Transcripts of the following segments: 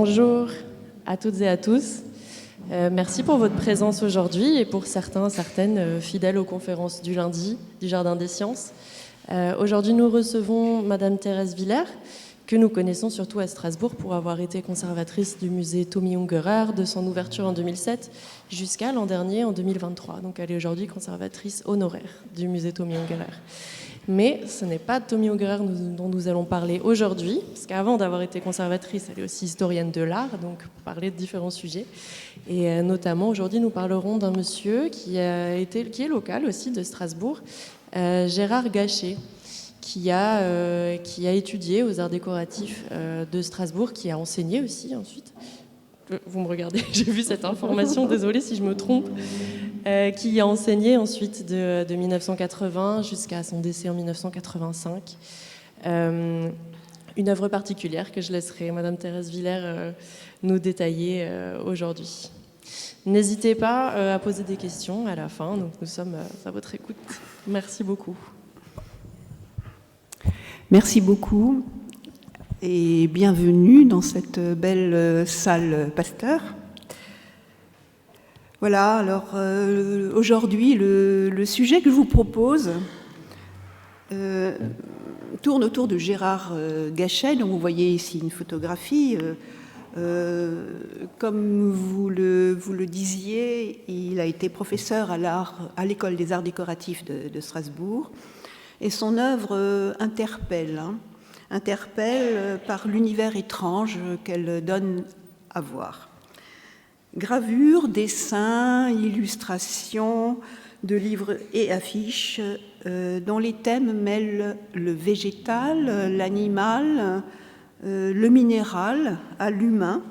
Bonjour à toutes et à tous. Merci pour votre présence aujourd'hui et pour certaines fidèles aux conférences du lundi du Jardin des Sciences. Aujourd'hui, nous recevons Madame Thérèse Villers, que nous connaissons surtout à Strasbourg pour avoir été conservatrice du musée Tommy Ungerer de son ouverture en 2007 jusqu'à l'an dernier en 2023. Donc elle est aujourd'hui conservatrice honoraire du musée Tommy Ungerer. Mais ce n'est pas Tommy Ungerer dont nous allons parler aujourd'hui, parce qu'avant d'avoir été conservatrice, elle est aussi historienne de l'art, donc pour parler de différents sujets. Et notamment, aujourd'hui, nous parlerons d'un monsieur qui est local aussi de Strasbourg, Gérard Gachet, qui a étudié aux arts décoratifs de Strasbourg, qui a enseigné aussi ensuite. Vous me regardez, j'ai vu cette information, désolée si je me trompe, qui a enseigné ensuite de 1980 jusqu'à son décès en 1985. Une œuvre particulière que je laisserai Madame Thérèse Villers nous détailler aujourd'hui. N'hésitez pas à poser des questions à la fin, donc nous sommes à votre écoute. Merci beaucoup. Merci beaucoup et bienvenue dans cette belle salle Pasteur. Voilà, alors aujourd'hui, le sujet que je vous propose tourne autour de Gérard Gachet, dont vous voyez ici une photographie. Comme vous le disiez, il a été professeur à l'École des arts décoratifs de Strasbourg. Et son œuvre interpelle par l'univers étrange qu'elle donne à voir. Gravures, dessins, illustrations de livres et affiches dont les thèmes mêlent le végétal, l'animal, le minéral à l'humain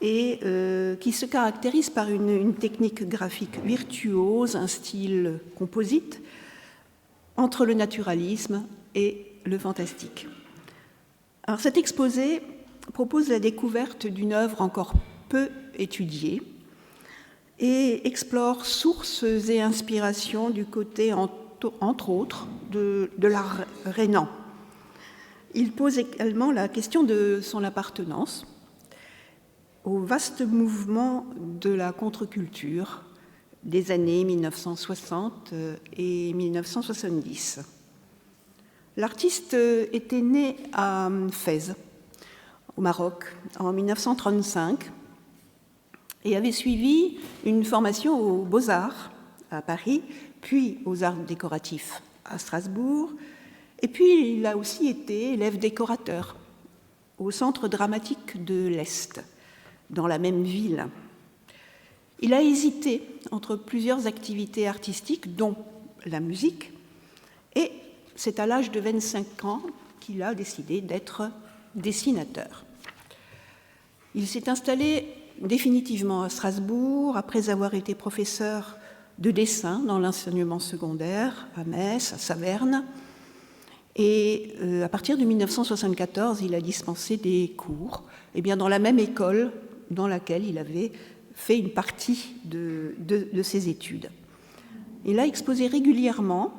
et qui se caractérise par une technique graphique virtuose, un style composite, entre le naturalisme et le fantastique. Alors cet exposé propose la découverte d'une œuvre encore peu étudiée et explore sources et inspirations du côté, entre autres, de l'art rhénan. Il pose également la question de son appartenance au vaste mouvement de la contre-culture des années 1960 et 1970. L'artiste était né à Fès, au Maroc, en 1935 et avait suivi une formation aux Beaux-Arts à Paris, puis aux Arts décoratifs à Strasbourg, et puis il a aussi été élève décorateur au Centre dramatique de l'Est, dans la même ville. Il a hésité entre plusieurs activités artistiques, dont la musique, et c'est à l'âge de 25 ans qu'il a décidé d'être dessinateur. Il s'est installé définitivement à Strasbourg après avoir été professeur de dessin dans l'enseignement secondaire à Metz, à Saverne. Et à partir de 1974, il a dispensé des cours dans la même école dans laquelle il avait fait une partie de ses études. Il a exposé régulièrement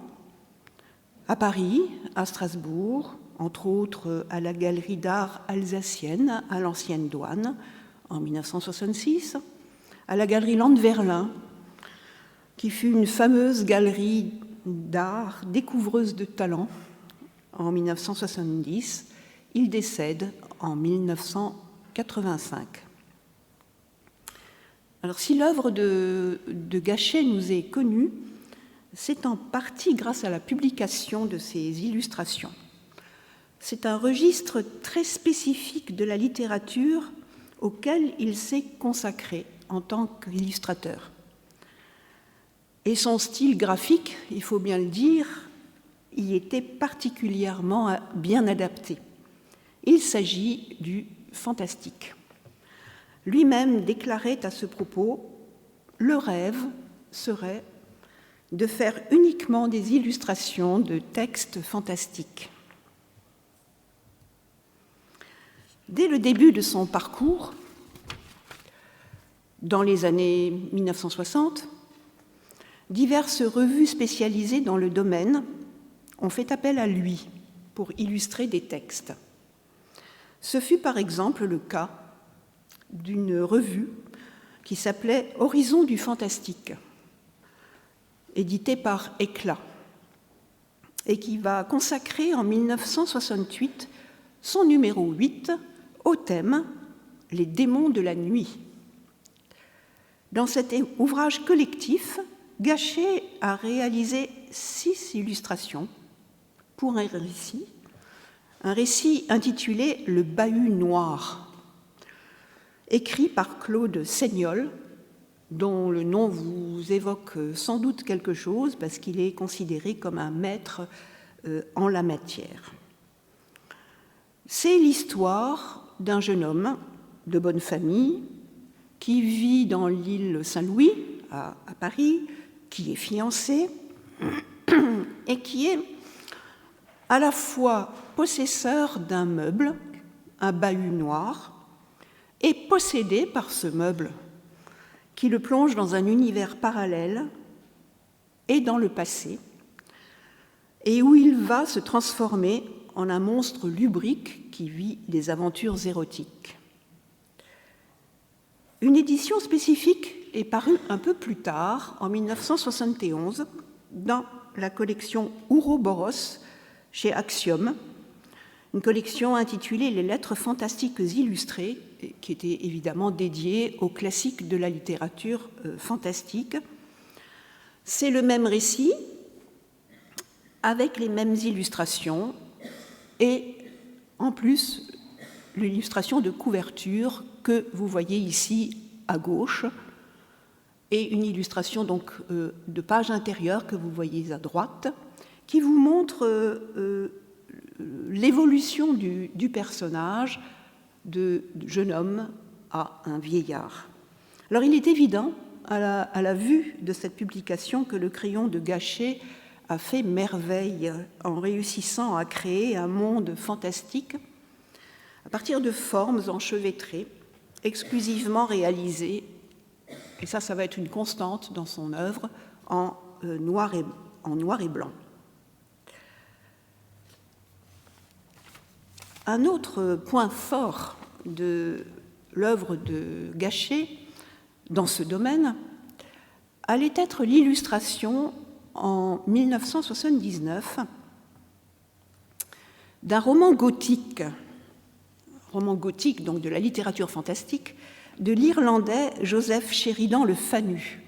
à Paris, à Strasbourg, entre autres à la Galerie d'art alsacienne, à l'Ancienne Douane, en 1966, à la Galerie Landverlin, qui fut une fameuse galerie d'art découvreuse de talent, en 1970. Il décède en 1985. Alors, si l'œuvre de Gachet nous est connue, c'est en partie grâce à la publication de ses illustrations. C'est un registre très spécifique de la littérature auquel il s'est consacré en tant qu'illustrateur. Et son style graphique, il faut bien le dire, y était particulièrement bien adapté. Il s'agit du fantastique. Lui-même déclarait à ce propos « Le rêve serait de faire uniquement des illustrations de textes fantastiques ». Dès le début de son parcours, dans les années 1960, diverses revues spécialisées dans le domaine ont fait appel à lui pour illustrer des textes. Ce fut par exemple le cas d'une revue qui s'appelait Horizon du fantastique, éditée par Éclat, et qui va consacrer en 1968 son numéro 8 au thème « Les démons de la nuit ». Dans cet ouvrage collectif, Gachet a réalisé 6 illustrations pour un récit intitulé « Le bahut noir », écrit par Claude Seignol, dont le nom vous évoque sans doute quelque chose parce qu'il est considéré comme un maître en la matière. C'est l'histoire d'un jeune homme de bonne famille qui vit dans l'île Saint-Louis, à Paris, qui est fiancé et qui est à la fois possesseur d'un meuble, un bahut noir, et possédé par ce meuble qui le plonge dans un univers parallèle et dans le passé, et où il va se transformer en un monstre lubrique qui vit des aventures érotiques. Une édition spécifique est parue un peu plus tard, en 1971, dans la collection Ouroboros chez Axiom, une collection intitulée « Les lettres fantastiques illustrées », qui était évidemment dédiée aux classiques de la littérature fantastique. C'est le même récit, avec les mêmes illustrations, et en plus, l'illustration de couverture que vous voyez ici à gauche, et une illustration donc de page intérieure que vous voyez à droite, qui vous montre l'évolution du personnage de jeune homme à un vieillard. Alors il est évident, à la vue de cette publication, que le crayon de Gachet a fait merveille en réussissant à créer un monde fantastique à partir de formes enchevêtrées, exclusivement réalisées, et ça va être une constante dans son œuvre, en noir et blanc. Un autre point fort de l'œuvre de Gachet dans ce domaine allait être l'illustration en 1979 d'un roman gothique donc de la littérature fantastique, de l'Irlandais Joseph Sheridan Le Fanu,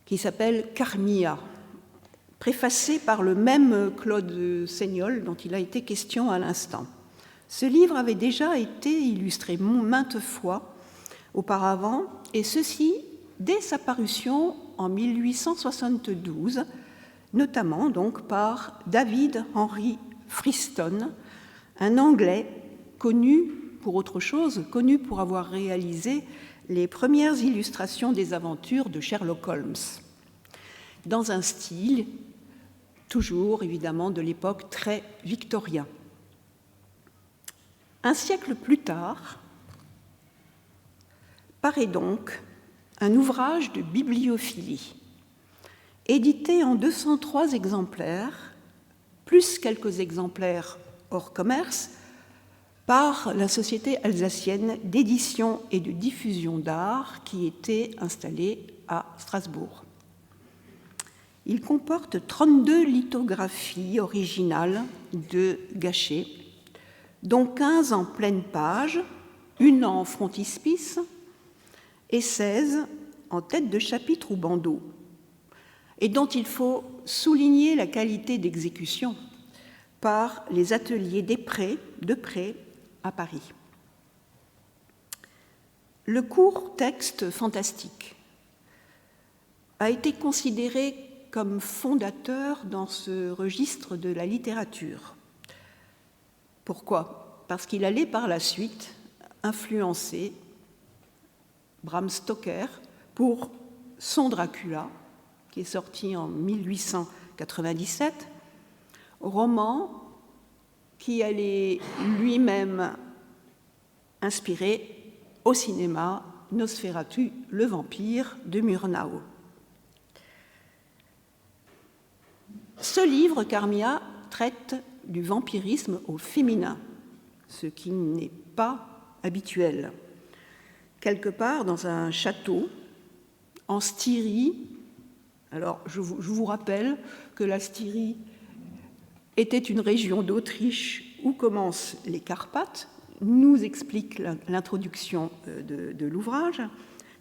qui s'appelle Carmilla, préfacé par le même Claude Seignol dont il a été question à l'instant. Ce livre avait déjà été illustré maintes fois auparavant, et ceci dès sa parution en 1872, notamment donc par David Henry Friston, un Anglais connu pour autre chose, connu pour avoir réalisé les premières illustrations des aventures de Sherlock Holmes, dans un style toujours évidemment de l'époque très victorien. Un siècle plus tard, paraît donc un ouvrage de bibliophilie, édité en 203 exemplaires, plus quelques exemplaires hors commerce, par la Société alsacienne d'édition et de diffusion d'art qui était installée à Strasbourg. Il comporte 32 lithographies originales de Gachet, dont 15 en pleine page, une en frontispice et 16 en tête de chapitre ou bandeau, et dont il faut souligner la qualité d'exécution par les ateliers de Pré à Paris. Le court texte fantastique a été considéré comme fondateur dans ce registre de la littérature. Pourquoi ? Parce qu'il allait par la suite influencer Bram Stoker pour son Dracula, qui est sorti en 1897, roman qui allait lui-même inspirer au cinéma Nosferatu, le vampire de Murnau. Ce livre, Carmilla, traite du vampirisme au féminin, ce qui n'est pas habituel, quelque part dans un château, en Styrie. Alors, je vous rappelle que la Styrie était une région d'Autriche où commencent les Carpates, nous explique l'introduction de l'ouvrage.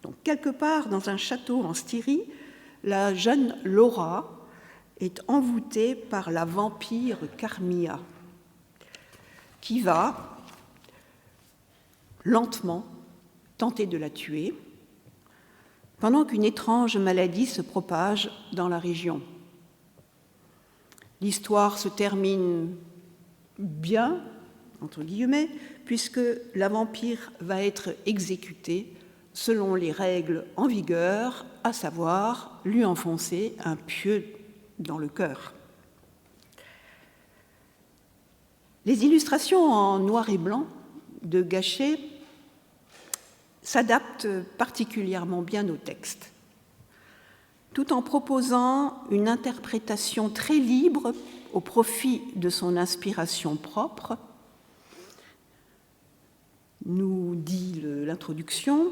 Donc, quelque part dans un château en Styrie, la jeune Laura est envoûtée par la vampire Carmilla, qui va lentement tenter de la tuer, pendant qu'une étrange maladie se propage dans la région. L'histoire se termine bien, entre guillemets, puisque la vampire va être exécutée selon les règles en vigueur, à savoir lui enfoncer un pieu dans le cœur. Les illustrations en noir et blanc de Gachet s'adaptent particulièrement bien au texte, tout en proposant une interprétation très libre au profit de son inspiration propre. Nous dit l'introduction,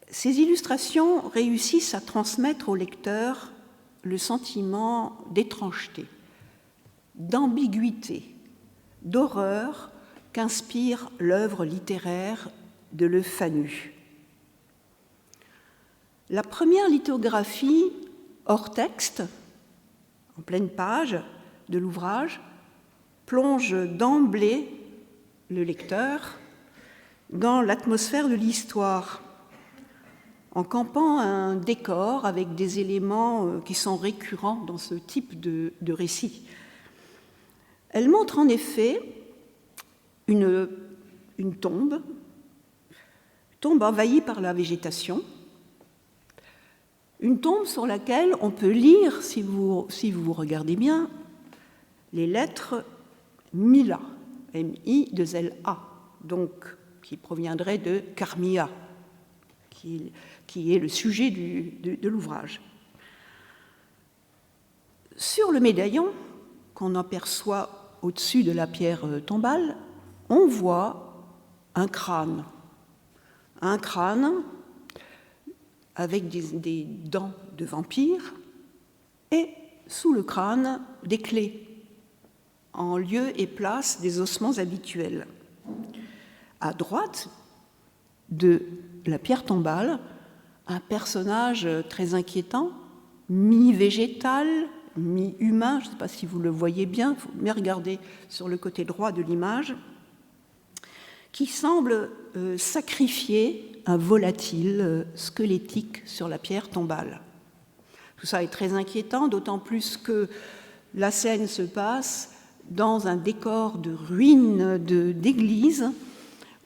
ces illustrations réussissent à transmettre au lecteur le sentiment d'étrangeté, d'ambiguïté, d'horreur qu'inspire l'œuvre littéraire de Le Fanu. La première lithographie hors texte, en pleine page de l'ouvrage, plonge d'emblée le lecteur dans l'atmosphère de l'histoire, en campant un décor avec des éléments qui sont récurrents dans ce type de récit. Elle montre en effet une tombe envahie par la végétation, une tombe sur laquelle on peut lire, si vous regardez bien, les lettres Mila, M-I-2-L-A, donc qui proviendrait de Carmilla, qui est le sujet de l'ouvrage. Sur le médaillon qu'on aperçoit au-dessus de la pierre tombale, on voit un crâne avec des dents de vampire et sous le crâne des clés en lieu et place des ossements habituels. À droite de la pierre tombale, un personnage très inquiétant, mi-végétal, mi-humain, je ne sais pas si vous le voyez bien, il faut bien regarder sur le côté droit de l'image, qui semble sacrifier un volatile squelettique sur la pierre tombale. Tout ça est très inquiétant, d'autant plus que la scène se passe dans un décor de ruines d'église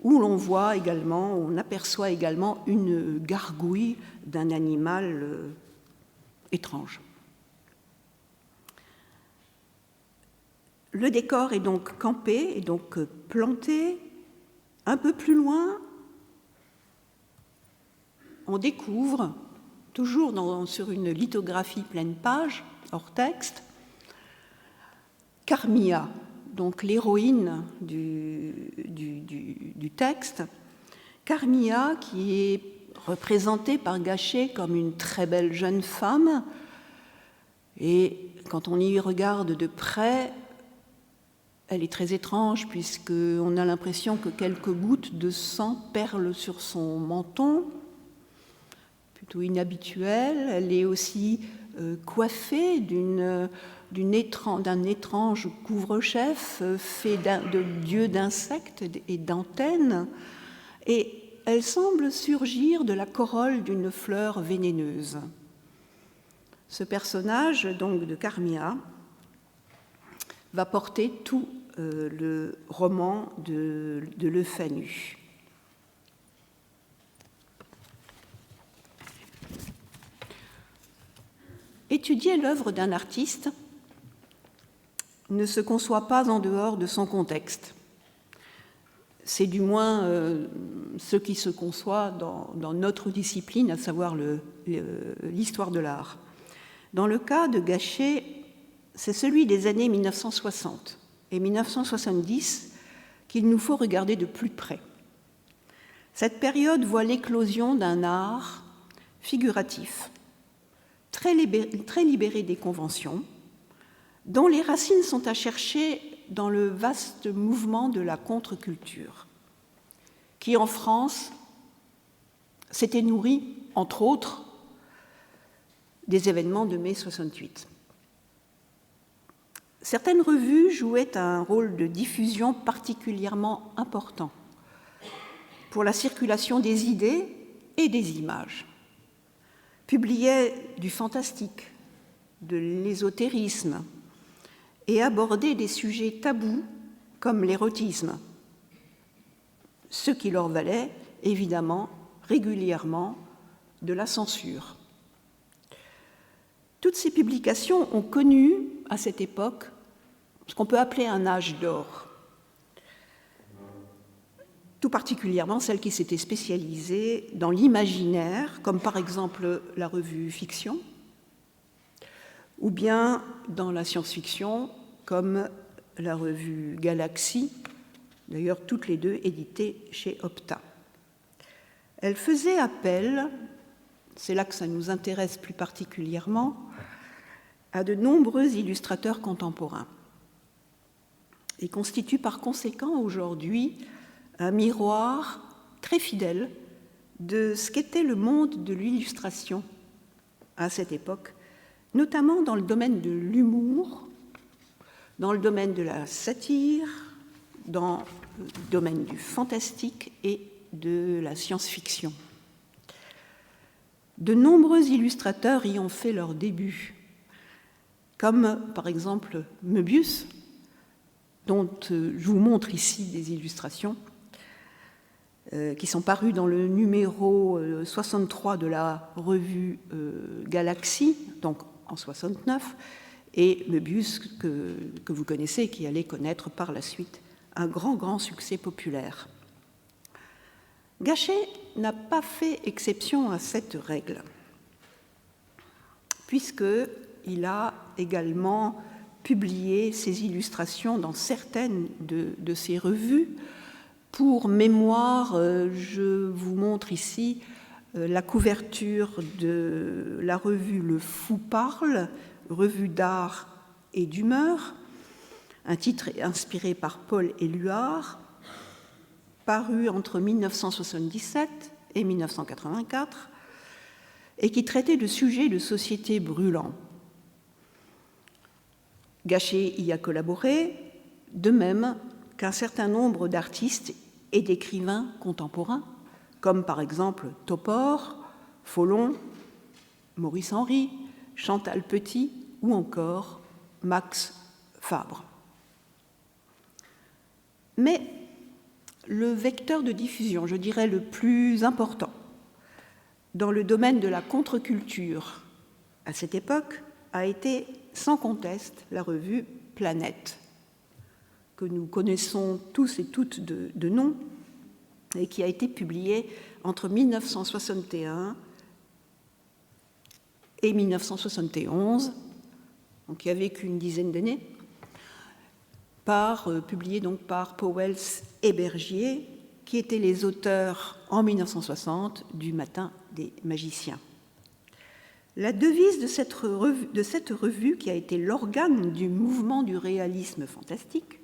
où on aperçoit également une gargouille d'un animal étrange. Le décor est donc campé, et donc planté. Un peu plus loin, on découvre, toujours sur une lithographie pleine page, hors texte, Carmilla, donc l'héroïne du texte. Carmilla, qui est représentée par Gachet comme une très belle jeune femme, et quand on y regarde de près, elle est très étrange puisqu'on a l'impression que quelques gouttes de sang perlent sur son menton, plutôt inhabituel. Elle est aussi coiffée d'un étrange couvre-chef fait de dieux d'insectes et d'antennes, et elle semble surgir de la corolle d'une fleur vénéneuse. Ce personnage, donc de Carmilla, va porter tout le roman de Le Fanu. Étudier l'œuvre d'un artiste ne se conçoit pas en dehors de son contexte. C'est du moins ce qui se conçoit dans notre discipline, à savoir l'histoire de l'art. Dans le cas de Gachet, c'est celui des années 1960 et 1970 qu'il nous faut regarder de plus près. Cette période voit l'éclosion d'un art figuratif, très libéré des conventions, dont les racines sont à chercher dans le vaste mouvement de la contre-culture, qui en France s'était nourri, entre autres, des événements de mai 68. Certaines revues jouaient un rôle de diffusion particulièrement important pour la circulation des idées et des images, publiaient du fantastique, de l'ésotérisme et abordaient des sujets tabous comme l'érotisme, ce qui leur valait évidemment régulièrement de la censure. Toutes ces publications ont connu à cette époque ce qu'on peut appeler un âge d'or, tout particulièrement celles qui s'étaient spécialisées dans l'imaginaire, comme par exemple la revue Fiction, ou bien dans la science-fiction, comme la revue Galaxy, d'ailleurs toutes les deux éditées chez Opta. Elles faisaient appel, c'est là que ça nous intéresse plus particulièrement, à de nombreux illustrateurs contemporains et constituent par conséquent aujourd'hui un miroir très fidèle de ce qu'était le monde de l'illustration à cette époque, notamment dans le domaine de l'humour, dans le domaine de la satire, dans le domaine du fantastique et de la science-fiction. De nombreux illustrateurs y ont fait leur début, comme par exemple Möbius, dont je vous montre ici des illustrations, qui sont parues dans le numéro 63 de la revue Galaxy, donc en 69, et Möbius, que vous connaissez, qui allait connaître par la suite un grand succès populaire. Gachet n'a pas fait exception à cette règle, puisqu'il a également publié ses illustrations dans certaines de ses revues. Pour mémoire, je vous montre ici la couverture de la revue Le Fou parle, revue d'art et d'humeur, un titre inspiré par Paul Éluard, paru entre 1977 et 1984, et qui traitait de sujets de société brûlants. Gachet y a collaboré, de même qu'un certain nombre d'artistes et d'écrivains contemporains, comme par exemple Topor, Follon, Maurice Henry, Chantal Petit ou encore Max Fabre. Mais le vecteur de diffusion, je dirais le plus important, dans le domaine de la contre-culture à cette époque, a été sans conteste la revue Planète, que nous connaissons tous et toutes de nom, et qui a été publiée entre 1961 et 1971, donc qui a vécu une dizaine d'années, publiée donc par Pauwels et Bergier, qui étaient les auteurs en 1960 du Matin des magiciens. La devise de cette revue, qui a été l'organe du mouvement du réalisme fantastique,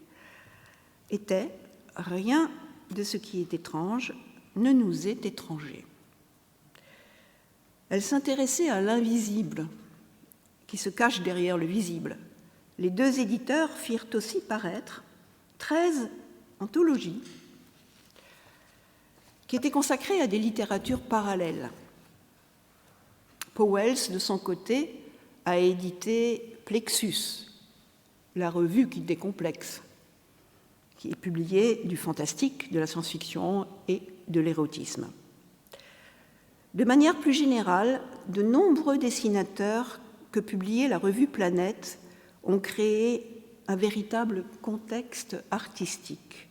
était « Rien de ce qui est étrange ne nous est étranger ». Elle s'intéressait à l'invisible, qui se cache derrière le visible. Les deux éditeurs firent aussi paraître 13 anthologies qui étaient consacrées à des littératures parallèles. Pauwels, de son côté, a édité Plexus, la revue qui décomplexe, qui est publiée du fantastique, de la science-fiction et de l'érotisme. De manière plus générale, de nombreux dessinateurs que publiait la revue Planète ont créé un véritable contexte artistique,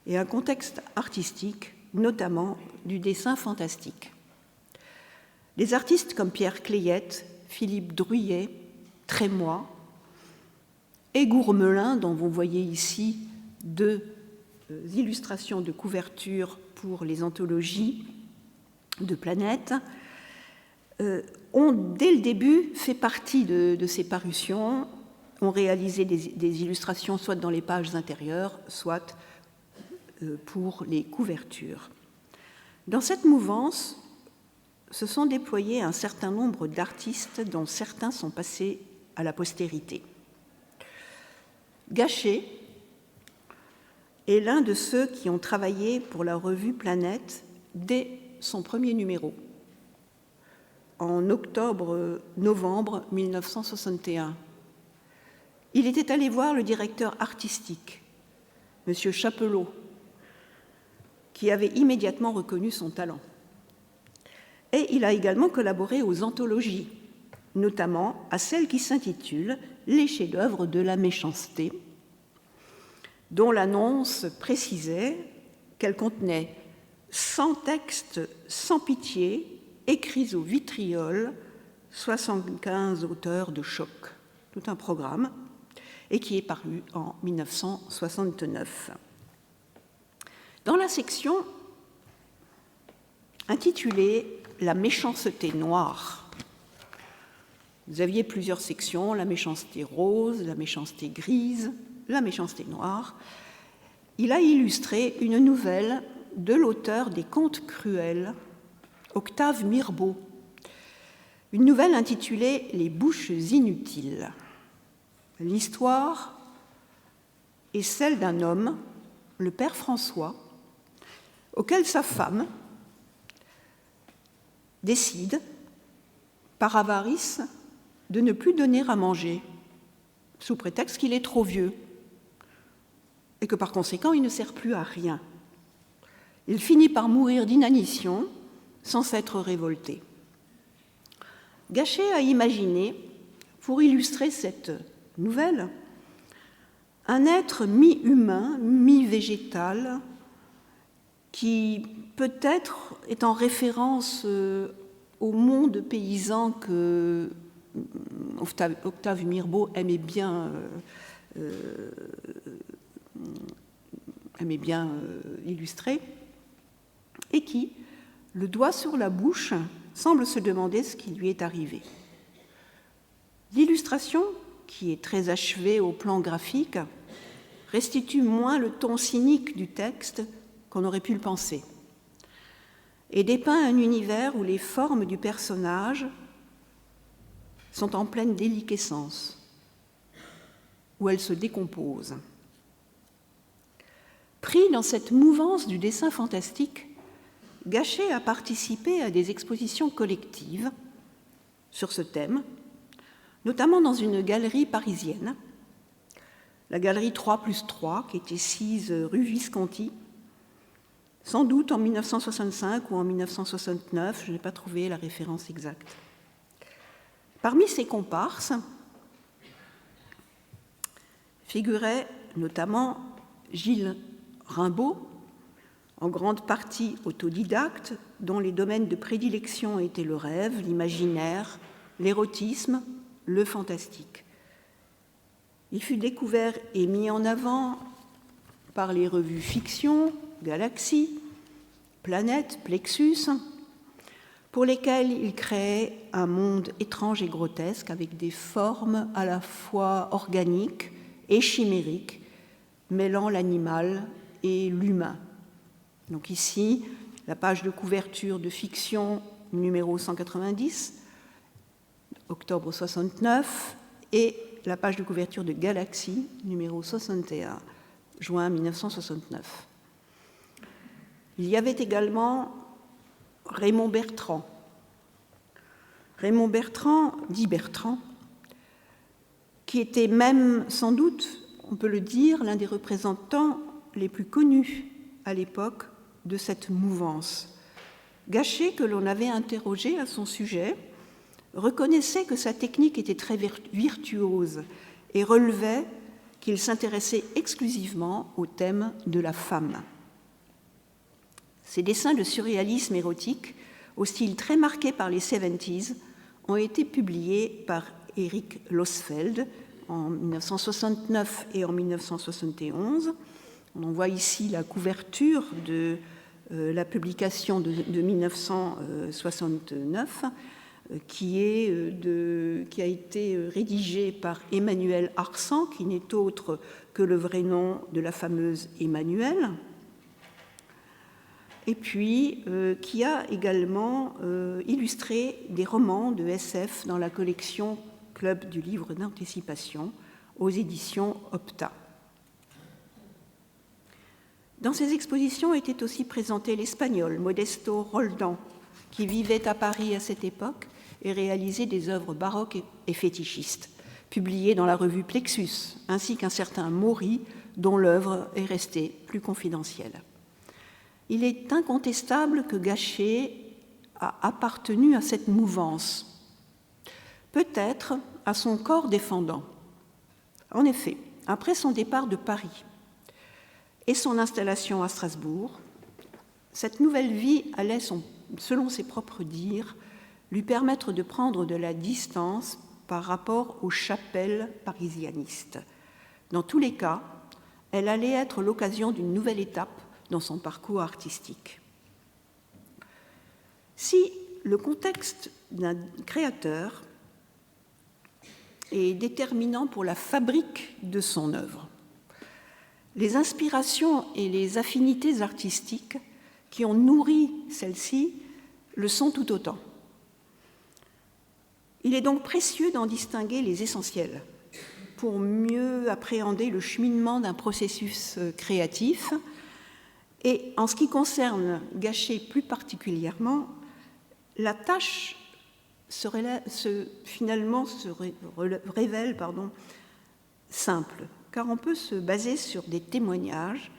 et un contexte artistique notamment du dessin fantastique. Des artistes comme Pierre Clayette, Philippe Druyet, Trémois et Gourmelin, dont vous voyez ici deux illustrations de couverture pour les anthologies de Planète ont, dès le début, fait partie de ces parutions, ont réalisé des illustrations soit dans les pages intérieures, soit pour les couvertures. Dans cette mouvance, se sont déployés un certain nombre d'artistes dont certains sont passés à la postérité. Gachet est l'un de ceux qui ont travaillé pour la revue Planète dès son premier numéro, en octobre-novembre 1961. Il était allé voir le directeur artistique, M. Chapelot, qui avait immédiatement reconnu son talent. Et il a également collaboré aux anthologies, notamment à celle qui s'intitule « Les chefs-d'œuvre de la méchanceté », dont l'annonce précisait qu'elle contenait 100 textes sans pitié, écrits au vitriol, 75 auteurs de choc, tout un programme, et qui est paru en 1969. Dans la section intitulée « La méchanceté noire », vous aviez plusieurs sections, la méchanceté rose, la méchanceté grise, la méchanceté noire. Il a illustré une nouvelle de l'auteur des Contes cruels, Octave Mirbeau, une nouvelle intitulée « Les bouches inutiles ». L'histoire est celle d'un homme, le père François, auquel sa femme décide, par avarice, de ne plus donner à manger, sous prétexte qu'il est trop vieux et que par conséquent il ne sert plus à rien. Il finit par mourir d'inanition sans s'être révolté. Gachet a imaginé, pour illustrer cette nouvelle, un être mi-humain, mi-végétal, qui peut-être est en référence au monde paysan que Octave Mirbeau aimait bien illustrer, et qui, le doigt sur la bouche, semble se demander ce qui lui est arrivé. L'illustration, qui est très achevée au plan graphique, restitue moins le ton cynique du texte qu'on aurait pu le penser, et dépeint un univers où les formes du personnage sont en pleine déliquescence, où elles se décomposent. Pris dans cette mouvance du dessin fantastique, Gachet a participé à des expositions collectives sur ce thème, notamment dans une galerie parisienne, la galerie 3+3, qui était sise rue Visconti, sans doute en 1965 ou en 1969, je n'ai pas trouvé la référence exacte. Parmi ses comparses figurait notamment Gilles Rimbaud, en grande partie autodidacte, dont les domaines de prédilection étaient le rêve, l'imaginaire, l'érotisme, le fantastique. Il fut découvert et mis en avant par les revues Fiction, Galaxie, Planète, Plexus, pour lesquelles il créait un monde étrange et grotesque avec des formes à la fois organiques et chimériques, mêlant l'animal et l'humain. Donc ici, la page de couverture de Fiction numéro 190, octobre 69, et la page de couverture de Galaxie numéro 61, juin 1969. Il y avait également Raymond Bertrand. Raymond Bertrand, dit Bertrand, qui était même, sans doute, on peut le dire, l'un des représentants les plus connus à l'époque de cette mouvance. Gachet, que l'on avait interrogé à son sujet, reconnaissait que sa technique était très virtuose et relevait qu'il s'intéressait exclusivement au thème de la femme. Ses dessins de surréalisme érotique, au style très marqué par les 70s, ont été publiés par Eric Losfeld en 1969 et en 1971, On voit ici la couverture de la publication de 1969, qui a été rédigée par Emmanuelle Arsan, qui n'est autre que le vrai nom de la fameuse Emmanuelle, et puis qui a également illustré des romans de SF dans la collection Club du livre d'anticipation aux éditions Opta. Dans ces expositions était aussi présenté l'Espagnol Modesto Roldan, qui vivait à Paris à cette époque et réalisait des œuvres baroques et fétichistes, publiées dans la revue Plexus, ainsi qu'un certain Maury, dont l'œuvre est restée plus confidentielle. Il est incontestable que Gachet a appartenu à cette mouvance, peut-être à son corps défendant. En effet, après son départ de Paris et son installation à Strasbourg, cette nouvelle vie allait, selon ses propres dires, lui permettre de prendre de la distance par rapport aux chapelles parisianistes. Dans tous les cas, elle allait être l'occasion d'une nouvelle étape dans son parcours artistique. Si le contexte d'un créateur est déterminant pour la fabrique de son œuvre, les inspirations et les affinités artistiques qui ont nourri celle-ci le sont tout autant. Il est donc précieux d'en distinguer les essentiels pour mieux appréhender le cheminement d'un processus créatif. Et en ce qui concerne Gachet plus particulièrement, la tâche se révèle simple, car on peut se baser sur des témoignages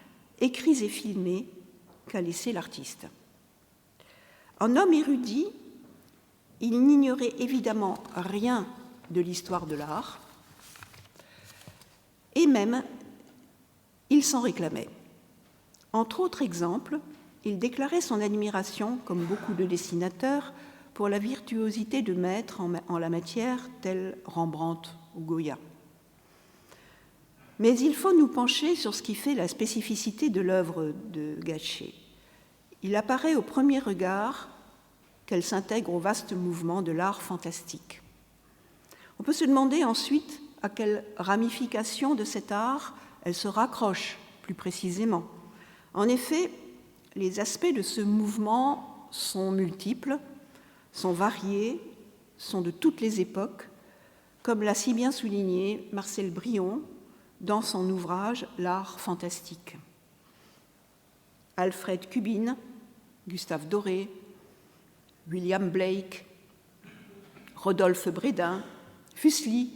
écrits et filmés qu'a laissé l'artiste. En homme érudit, il n'ignorait évidemment rien de l'histoire de l'art, et même il s'en réclamait. Entre autres exemples, il déclarait son admiration, comme beaucoup de dessinateurs, pour la virtuosité de maîtres en la matière, tels Rembrandt ou Goya. Mais il faut nous pencher sur ce qui fait la spécificité de l'œuvre de Gachet. Il apparaît au premier regard qu'elle s'intègre au vaste mouvement de l'art fantastique. On peut se demander ensuite à quelle ramification de cet art elle se raccroche plus précisément. En effet, les aspects de ce mouvement sont multiples, sont variés, sont de toutes les époques, comme l'a si bien souligné Marcel Brion dans son ouvrage « L'art fantastique ». Alfred Kubin, Gustave Doré, William Blake, Rodolphe Brédin, Fuseli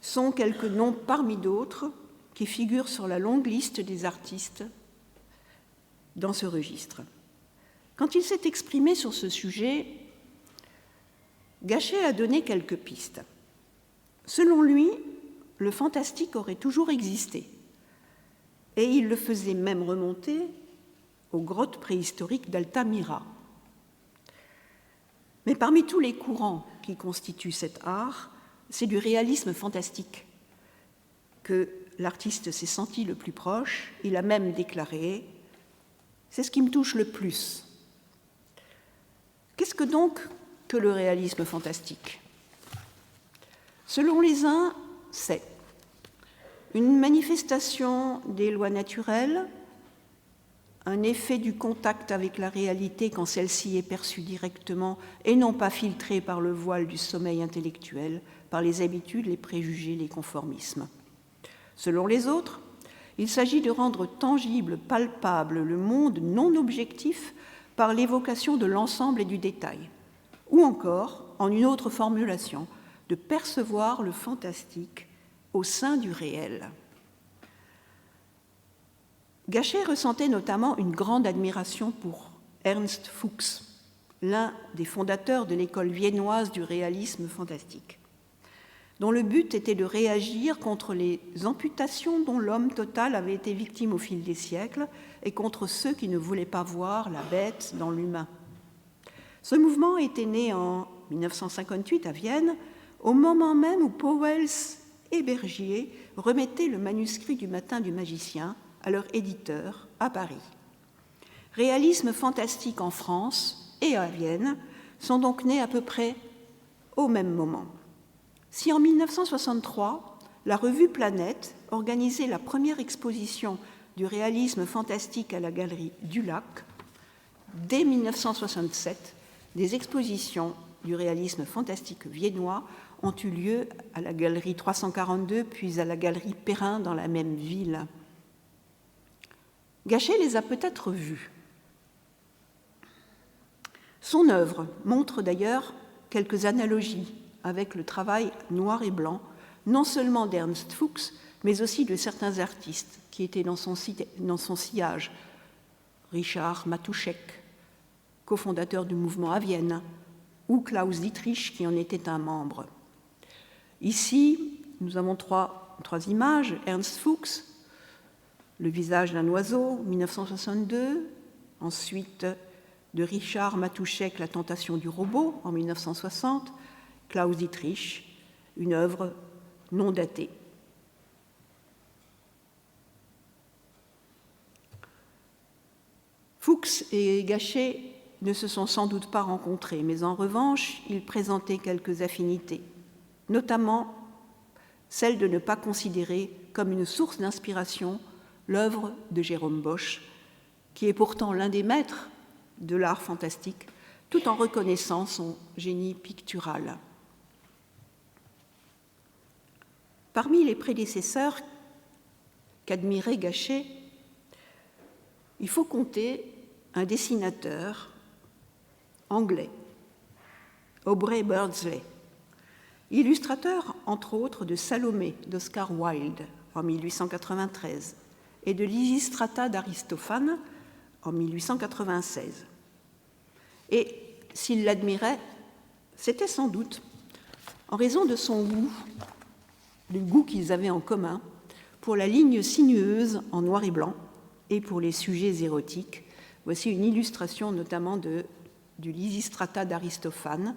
sont quelques noms parmi d'autres qui figurent sur la longue liste des artistes dans ce registre. Quand il s'est exprimé sur ce sujet, Gachet a donné quelques pistes. Selon lui, le fantastique aurait toujours existé, et il le faisait même remonter aux grottes préhistoriques d'Altamira. Mais parmi tous les courants qui constituent cet art, c'est du réalisme fantastique que l'artiste s'est senti le plus proche. Il a même déclaré « C'est ce qui me touche le plus ». Qu'est-ce que donc que le réalisme fantastique ? Selon les uns, c'est une manifestation des lois naturelles, un effet du contact avec la réalité quand celle-ci est perçue directement et non pas filtrée par le voile du sommeil intellectuel, par les habitudes, les préjugés, les conformismes. Selon les autres, il s'agit de rendre tangible, palpable le monde non objectif par l'évocation de l'ensemble et du détail, ou encore, en une autre formulation, de percevoir le fantastique au sein du réel. Gachet ressentait notamment une grande admiration pour Ernst Fuchs, l'un des fondateurs de l'école viennoise du réalisme fantastique, dont le but était de réagir contre les amputations dont l'homme total avait été victime au fil des siècles et contre ceux qui ne voulaient pas voir la bête dans l'humain. Ce mouvement était né en 1958 à Vienne, au moment même où Pauwels et Bergier remettaient le manuscrit du Matin du magicien à leur éditeur à Paris. Réalisme fantastique en France et à Vienne sont donc nés à peu près au même moment. Si en 1963, la revue Planète organisait la première exposition du réalisme fantastique à la galerie du Lac, dès 1967, des expositions du réalisme fantastique viennois ont eu lieu à la galerie 342 puis à la galerie Perrin dans la même ville. Gachet les a peut-être vus. Son œuvre montre d'ailleurs quelques analogies avec le travail noir et blanc, non seulement d'Ernst Fuchs, mais aussi de certains artistes qui étaient dans son sillage. Richard Matuschek, cofondateur du mouvement à Vienne, ou Klaus Dietrich, qui en était un membre. Ici, nous avons trois images. Ernst Fuchs, Le visage d'un oiseau, 1962. Ensuite, de Richard Matuschek, La tentation du robot, en 1960. Klaus Dietrich, une œuvre non datée. Fuchs et Gachet ne se sont sans doute pas rencontrés, mais en revanche, ils présentaient quelques affinités, notamment celle de ne pas considérer comme une source d'inspiration l'œuvre de Jérôme Bosch, qui est pourtant l'un des maîtres de l'art fantastique, tout en reconnaissant son génie pictural. Parmi les prédécesseurs qu'admirait Gachet, il faut compter un dessinateur anglais, Aubrey Beardsley, illustrateur entre autres de Salomé d'Oscar Wilde en 1893 et de Lysistrata d'Aristophane en 1896. Et s'il l'admirait, c'était sans doute en raison de son goût, du goût qu'ils avaient en commun pour la ligne sinueuse en noir et blanc et pour les sujets érotiques. Voici une illustration notamment du Lysistrata d'Aristophane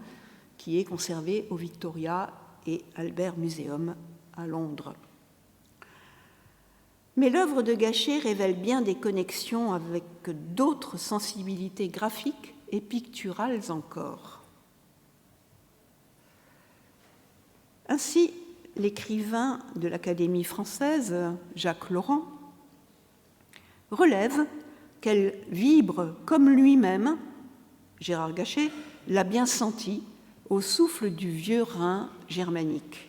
qui est conservé au Victoria et Albert Museum à Londres. Mais l'œuvre de Gachet révèle bien des connexions avec d'autres sensibilités graphiques et picturales encore. Ainsi, l'écrivain de l'Académie française, Jacques Laurent, relève qu'elle vibre comme lui-même, Gérard Gachet, l'a bien senti au souffle du vieux Rhin germanique.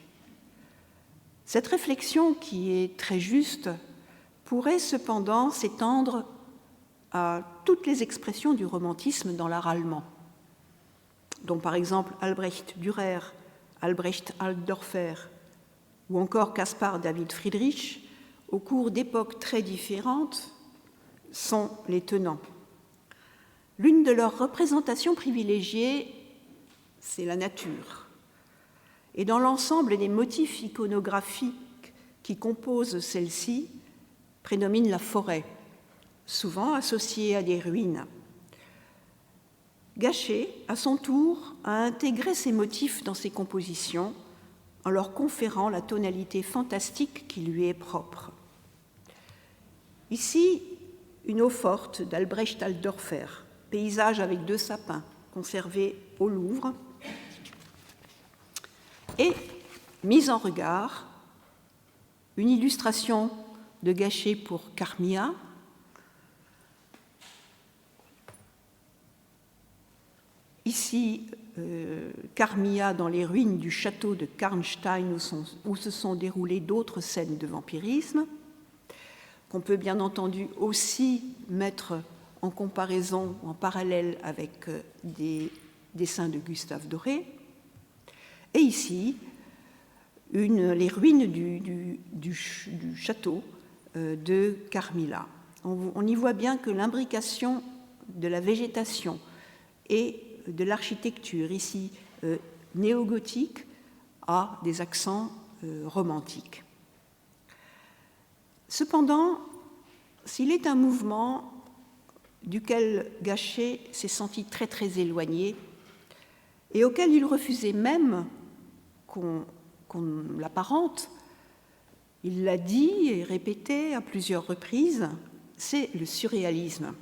Cette réflexion, qui est très juste, pourrait cependant s'étendre à toutes les expressions du romantisme dans l'art allemand, dont par exemple Albrecht Dürer, Albrecht Altdorfer ou encore Caspar David Friedrich, au cours d'époques très différentes, sont les tenants. L'une de leurs représentations privilégiées, c'est la nature. Et dans l'ensemble des motifs iconographiques qui composent celle-ci, prédomine la forêt, souvent associée à des ruines. Gachet, à son tour, a intégré ces motifs dans ses compositions en leur conférant la tonalité fantastique qui lui est propre. Ici, une eau forte d'Albrecht Altdorfer, paysage avec 2 sapins, conservé au Louvre, et mise en regard, une illustration de Gachet pour Carmilla, ici Carmilla dans les ruines du château de Karnstein où se sont déroulées d'autres scènes de vampirisme, qu'on peut bien entendu aussi mettre en comparaison, en parallèle avec des dessins de Gustave Doré. Et ici, les ruines du château de Carmilla. On y voit bien que l'imbrication de la végétation et de l'architecture, ici néo-gothique, a des accents romantiques. Cependant, s'il est un mouvement duquel Gachet s'est senti très très éloigné et auquel il refusait même qu'on l'apparente, Il l'a dit et répété à plusieurs reprises, c'est le surréalisme.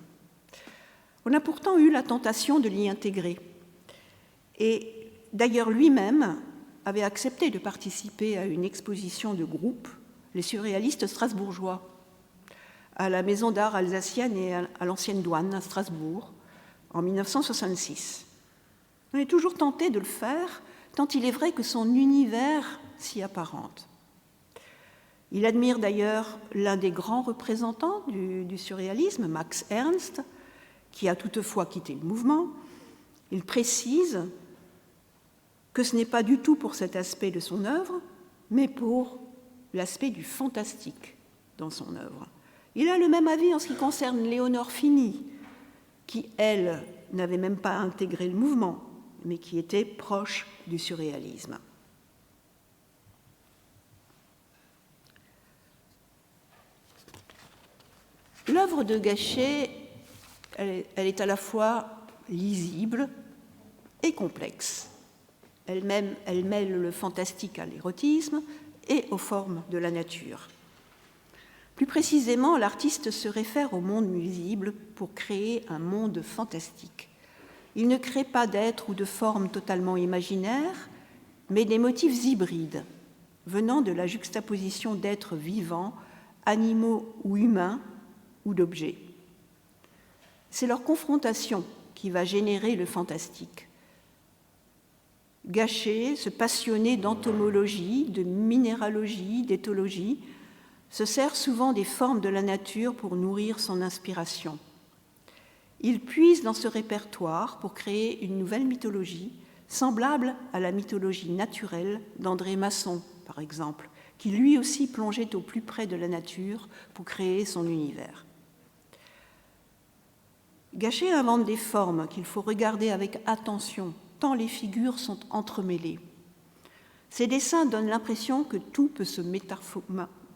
On a pourtant eu la tentation de l'y intégrer. Et d'ailleurs, lui-même avait accepté de participer à une exposition de groupe, les surréalistes strasbourgeois, à la Maison d'art alsacienne et à l'Ancienne Douane à Strasbourg, en 1966. On est toujours tenté de le faire, tant il est vrai que son univers s'y apparente. Il admire d'ailleurs l'un des grands représentants du surréalisme, Max Ernst, qui a toutefois quitté le mouvement. Il précise que ce n'est pas du tout pour cet aspect de son œuvre, mais pour l'aspect du fantastique dans son œuvre. Il a le même avis en ce qui concerne Léonore Fini, qui, elle, n'avait même pas intégré le mouvement, mais qui était proche du surréalisme. L'œuvre de Gachet, elle est à la fois lisible et complexe. Elle mêle le fantastique à l'érotisme et aux formes de la nature. Plus précisément, l'artiste se réfère au monde nuisible pour créer un monde fantastique. Il ne crée pas d'êtres ou de formes totalement imaginaires, mais des motifs hybrides, venant de la juxtaposition d'êtres vivants, animaux ou humains, ou d'objets. C'est leur confrontation qui va générer le fantastique. Gachet, ce passionné d'entomologie, de minéralogie, d'éthologie, se sert souvent des formes de la nature pour nourrir son inspiration. Il puise dans ce répertoire pour créer une nouvelle mythologie, semblable à la mythologie naturelle d'André Masson, par exemple, qui lui aussi plongeait au plus près de la nature pour créer son univers. Gachet invente des formes qu'il faut regarder avec attention, tant les figures sont entremêlées. Ces dessins donnent l'impression que tout peut se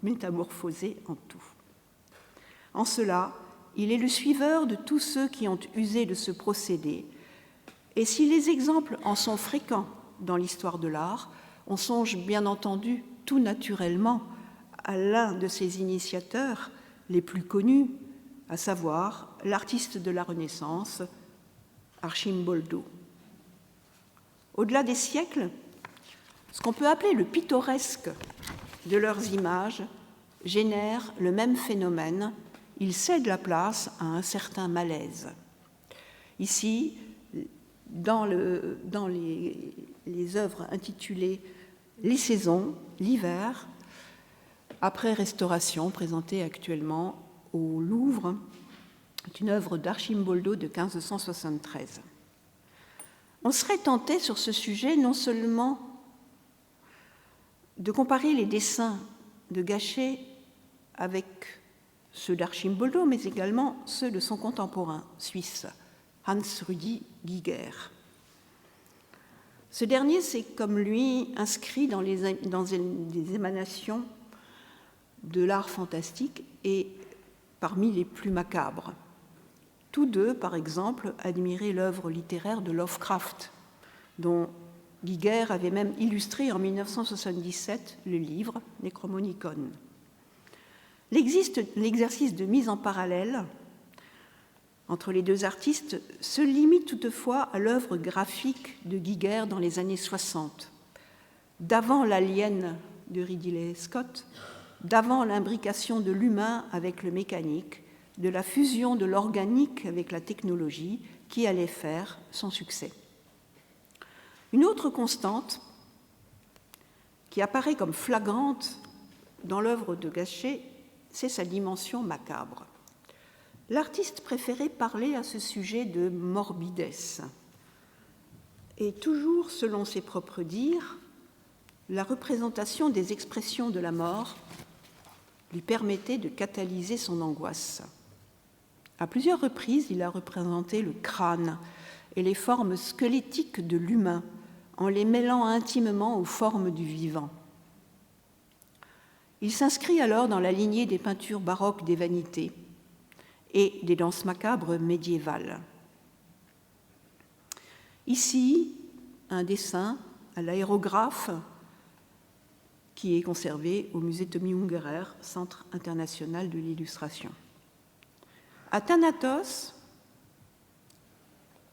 métamorphoser en tout. En cela, il est le suiveur de tous ceux qui ont usé de ce procédé. Et si les exemples en sont fréquents dans l'histoire de l'art, on songe bien entendu tout naturellement à l'un de ses initiateurs les plus connus, à savoir l'artiste de la Renaissance, Arcimboldo. Au-delà des siècles, ce qu'on peut appeler le pittoresque de leurs images génère le même phénomène. Il cède la place à un certain malaise. Ici, dans les œuvres intitulées « Les saisons », l'hiver, après restauration, présentée actuellement au Louvre, est une œuvre d'Arcimboldo de 1573. On serait tenté sur ce sujet non seulement de comparer les dessins de Gachet avec ceux d'Arcimboldo, mais également ceux de son contemporain suisse, Hans Rudi Giger. Ce dernier s'est, comme lui, inscrit dans des émanations de l'art fantastique et parmi les plus macabres. Tous deux, par exemple, admiraient l'œuvre littéraire de Lovecraft, dont Giger avait même illustré en 1977 le livre Necromonicon. L'exercice de mise en parallèle entre les deux artistes se limite toutefois à l'œuvre graphique de Giger dans les années 60, d'avant l'alien de Ridley Scott, d'avant l'imbrication de l'humain avec le mécanique, de la fusion de l'organique avec la technologie qui allait faire son succès. Une autre constante qui apparaît comme flagrante dans l'œuvre de Gachet, c'est sa dimension macabre. L'artiste préférait parler à ce sujet de morbidesse. Et toujours selon ses propres dires, la représentation des expressions de la mort lui permettait de catalyser son angoisse. À plusieurs reprises, il a représenté le crâne et les formes squelettiques de l'humain en les mêlant intimement aux formes du vivant. Il s'inscrit alors dans la lignée des peintures baroques des vanités et des danses macabres médiévales. Ici, un dessin à l'aérographe qui est conservé au musée Tommy Ungerer, Centre international de l'illustration. À Thanatos,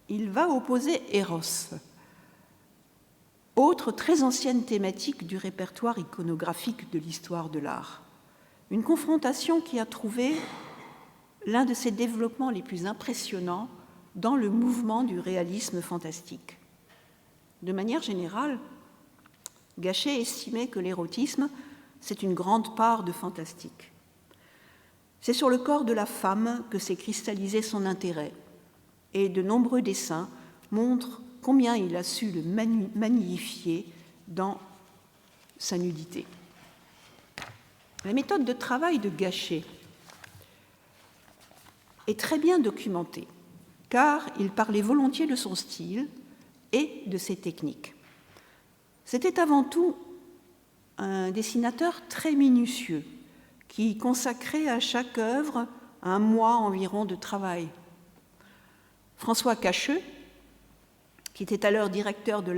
il va opposer Eros, autre très ancienne thématique du répertoire iconographique de l'histoire de l'art. Une confrontation qui a trouvé l'un de ses développements les plus impressionnants dans le mouvement du réalisme fantastique. De manière générale, Gachet estimait que l'érotisme, c'est une grande part de fantastique. C'est sur le corps de la femme que s'est cristallisé son intérêt, et de nombreux dessins montrent combien il a su le magnifier dans sa nudité. La méthode de travail de Gachet est très bien documentée, car il parlait volontiers de son style et de ses techniques. C'était avant tout un dessinateur très minutieux, qui consacrait à chaque œuvre un mois environ de travail. François Cacheux, qui était alors directeur de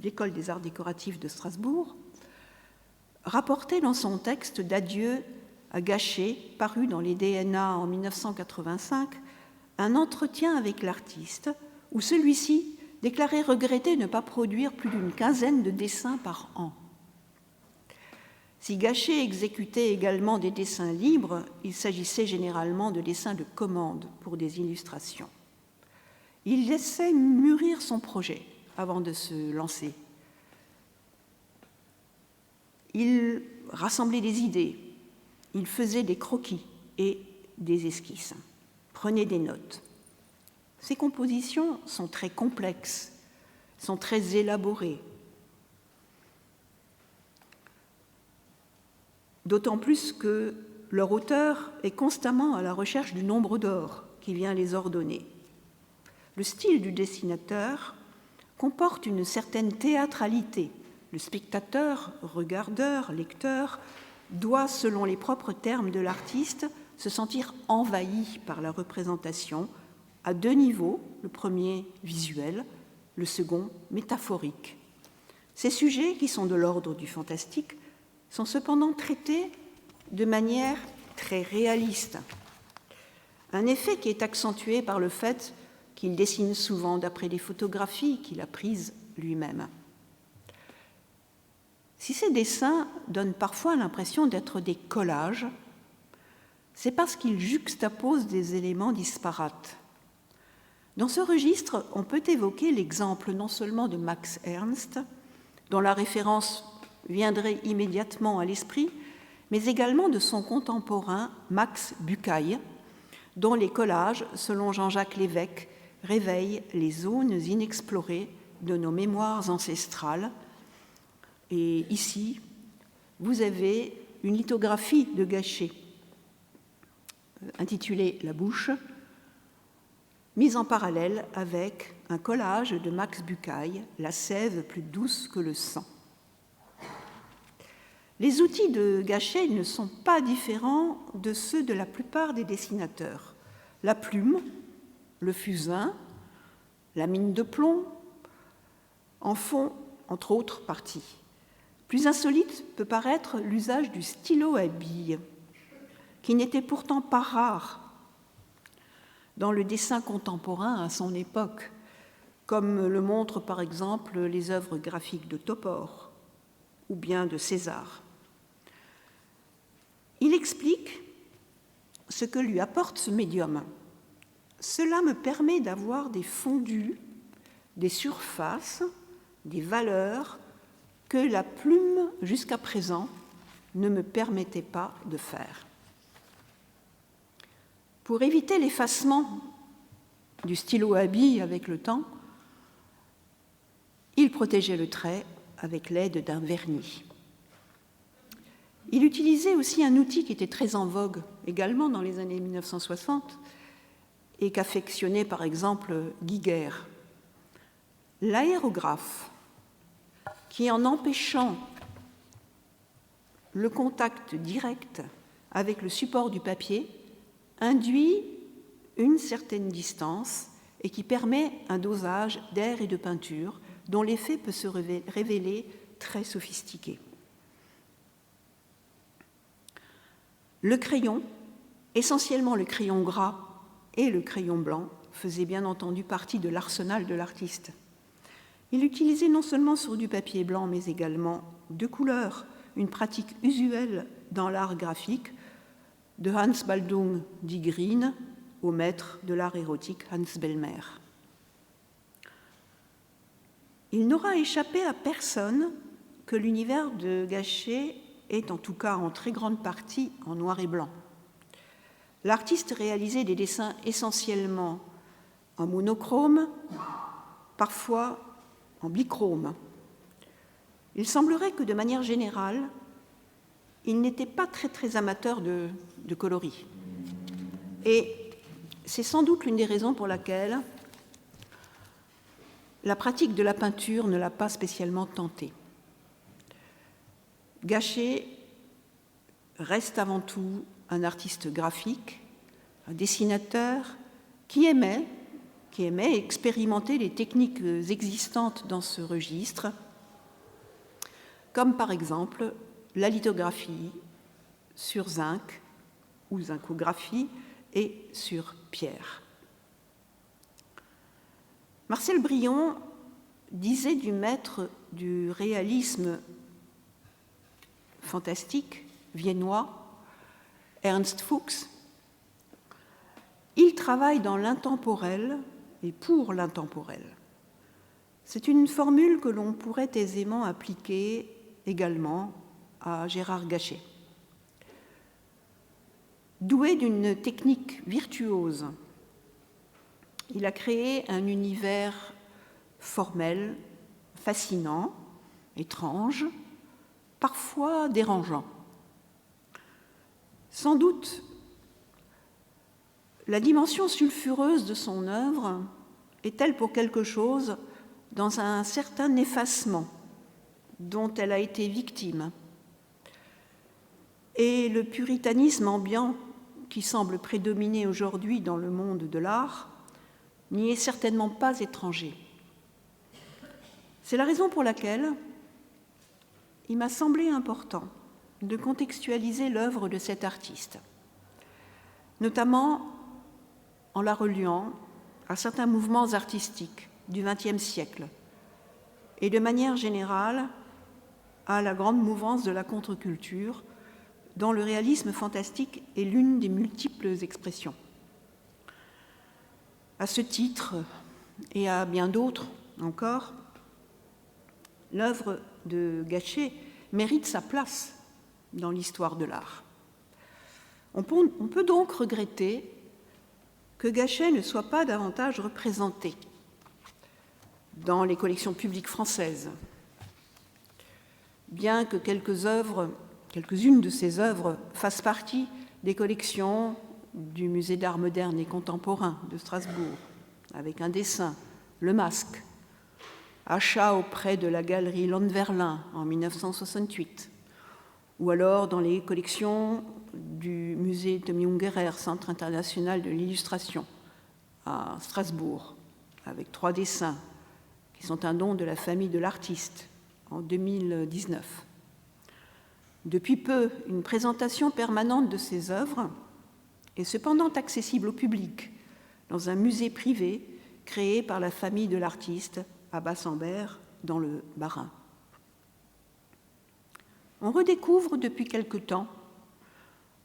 l'École des arts décoratifs de Strasbourg, rapportait dans son texte d'adieu à Gachet, paru dans les DNA en 1985, un entretien avec l'artiste où celui-ci déclarait regretter ne pas produire plus d'une quinzaine de dessins par an. Si Gachet exécutait également des dessins libres, il s'agissait généralement de dessins de commande pour des illustrations. Il laissait mûrir son projet avant de se lancer. Il rassemblait des idées, il faisait des croquis et des esquisses, prenait des notes. Ces compositions sont très complexes, sont très élaborées. D'autant plus que leur auteur est constamment à la recherche du nombre d'or qui vient les ordonner. Le style du dessinateur comporte une certaine théâtralité. Le spectateur, regardeur, lecteur, doit, selon les propres termes de l'artiste, se sentir envahi par la représentation à deux niveaux, le premier visuel, le second métaphorique. Ces sujets, qui sont de l'ordre du fantastique, sont cependant traités de manière très réaliste. Un effet qui est accentué par le fait qu'il dessine souvent d'après les photographies qu'il a prises lui-même. Si ces dessins donnent parfois l'impression d'être des collages, c'est parce qu'ils juxtaposent des éléments disparates. Dans ce registre, on peut évoquer l'exemple non seulement de Max Ernst, dont la référence viendrait immédiatement à l'esprit, mais également de son contemporain Max Bucaille, dont les collages, selon Jean-Jacques Lévesque, réveillent les zones inexplorées de nos mémoires ancestrales. Et ici, vous avez une lithographie de Gachet intitulée « La bouche », mise en parallèle avec un collage de Max Bucaille, « La sève plus douce que le sang ». Les outils de Gachet ne sont pas différents de ceux de la plupart des dessinateurs. La plume, le fusain, la mine de plomb en font entre autres partie. Plus insolite peut paraître l'usage du stylo à billes, qui n'était pourtant pas rare dans le dessin contemporain à son époque, comme le montrent par exemple les œuvres graphiques de Topor ou bien de César. Il explique ce que lui apporte ce médium. Cela me permet d'avoir des fondus, des surfaces, des valeurs que la plume, jusqu'à présent, ne me permettait pas de faire. Pour éviter l'effacement du stylo à billes avec le temps, il protégeait le trait avec l'aide d'un vernis. Il utilisait aussi un outil qui était très en vogue également dans les années 1960 et qu'affectionnait par exemple Giger, l'aérographe, qui en empêchant le contact direct avec le support du papier induit une certaine distance et qui permet un dosage d'air et de peinture dont l'effet peut se révéler très sophistiquée. Le crayon, essentiellement le crayon gras et le crayon blanc, faisait bien entendu partie de l'arsenal de l'artiste. Il utilisait non seulement sur du papier blanc, mais également de couleurs, une pratique usuelle dans l'art graphique, de Hans Baldung dit Green au maître de l'art érotique Hans Bellmer. Il n'aura échappé à personne que l'univers de Gachet est en tout cas en très grande partie en noir et blanc. L'artiste réalisait des dessins essentiellement en monochrome, parfois en bichrome. Il semblerait que de manière générale, il n'était pas très amateur de coloris. Et c'est sans doute l'une des raisons pour laquelle la pratique de la peinture ne l'a pas spécialement tenté. Gachet reste avant tout un artiste graphique, un dessinateur qui aimait expérimenter les techniques existantes dans ce registre, comme par exemple la lithographie sur zinc ou zincographie et sur pierre. Marcel Brion disait du maître du réalisme fantastique viennois, Ernst Fuchs, il travaille dans l'intemporel et pour l'intemporel. C'est une formule que l'on pourrait aisément appliquer également à Gérard Gachet. Doué d'une technique virtuose, il a créé un univers formel, fascinant, étrange, parfois dérangeant. Sans doute, la dimension sulfureuse de son œuvre est-elle pour quelque chose dans un certain effacement dont elle a été victime. Et le puritanisme ambiant qui semble prédominer aujourd'hui dans le monde de l'art n'y est certainement pas étranger. C'est la raison pour laquelle il m'a semblé important de contextualiser l'œuvre de cet artiste, notamment en la reliant à certains mouvements artistiques du XXe siècle et de manière générale à la grande mouvance de la contre-culture dont le réalisme fantastique est l'une des multiples expressions. À ce titre, et à bien d'autres encore, l'œuvre de Gachet mérite sa place dans l'histoire de l'art. On peut donc regretter que Gachet ne soit pas davantage représenté dans les collections publiques françaises, bien que quelques-unes de ses œuvres fassent partie des collections du Musée d'art moderne et contemporain de Strasbourg, avec un dessin, Le Masque, achat auprès de la galerie Landverlin en 1968, ou alors dans les collections du musée Tommy Ungerer, Centre international de l'illustration, à Strasbourg, avec 3 dessins qui sont un don de la famille de l'artiste en 2019. Depuis peu, une présentation permanente de ces œuvres est cependant accessible au public dans un musée privé créé par la famille de l'artiste à Bassambert, dans le Bas-Rhin. On redécouvre depuis quelque temps